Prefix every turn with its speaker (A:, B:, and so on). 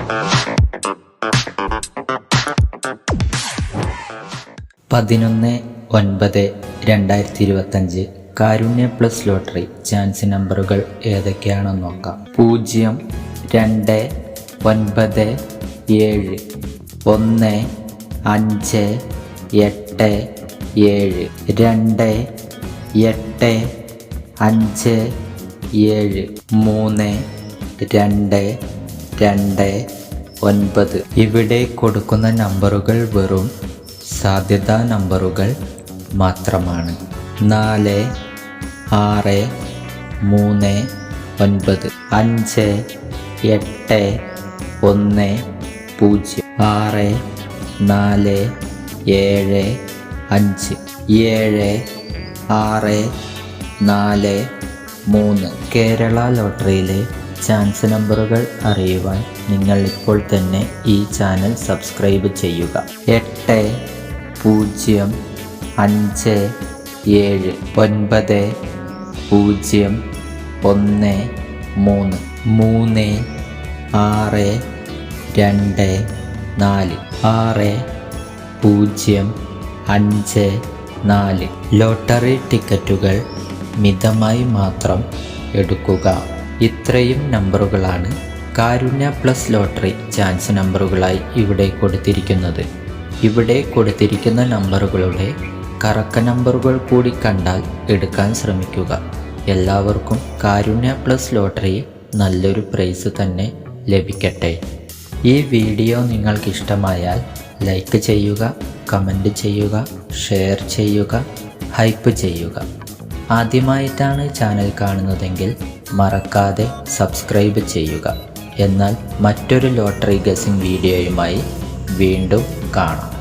A: 11/9/2025 കാരുണ്യ plus lottery chance നമ്പറുകൾ ഏതൊക്കെയാണെന്ന് നോക്കാം. 0, 2, 9, 7, 1, 5, 8, 7, 2, 8, 5, 7, 3, 2, 2, 9. ഇവിടെ കൊടുക്കുന്ന നമ്പറുകൾ വെറും സാധ്യതാ നമ്പറുകൾ മാത്രമാണ്. 4, 6, 3, 9, 5, 8, 1, 0, 6, 4, 7, 5, 7, 6, 4, 3. കേരള ലോട്ടറിയിലെ ചാൻസ് നമ്പറുകൾ അറിയുവാൻ നിങ്ങൾ ഇപ്പോൾ തന്നെ ഈ ചാനൽ സബ്സ്ക്രൈബ് ചെയ്യുക. 8, 0, 5, 7, 9, 0, 1, 3, 3, 6, 2, 4, 6, 0, 5, 4. ലോട്ടറി ടിക്കറ്റുകൾ മിതമായി മാത്രം എടുക്കുക. ഇത്രയും നമ്പറുകളാണ് കാരുണ്യ പ്ലസ് ലോട്ടറി ചാൻസ് നമ്പറുകളായി ഇവിടെ കൊടുത്തിരിക്കുന്നത്. ഇവിടെ കൊടുത്തിരിക്കുന്ന നമ്പറുകളുടെ കറക്ക നമ്പറുകൾ കൂടി കണ്ടാൽ എടുക്കാൻ ശ്രമിക്കുക. എല്ലാവർക്കും കാരുണ്യ പ്ലസ് ലോട്ടറി നല്ലൊരു പ്രൈസ് തന്നെ ലഭിക്കട്ടെ. ഈ വീഡിയോ നിങ്ങൾക്കിഷ്ടമായാൽ ലൈക്ക് ചെയ്യുക, കമൻറ്റ് ചെയ്യുക, ഷെയർ ചെയ്യുക, ഹൈപ്പ് ചെയ്യുക. ആദ്യമായിട്ടാണ് ചാനൽ കാണുന്നതെങ്കിൽ മറക്കാതെ സബ്സ്ക്രൈബ് ചെയ്യുക. എന്നാൽ മറ്റൊരു ലോട്ടറി ഗസിംഗ് വീഡിയോയുമായി വീണ്ടും കാണാം.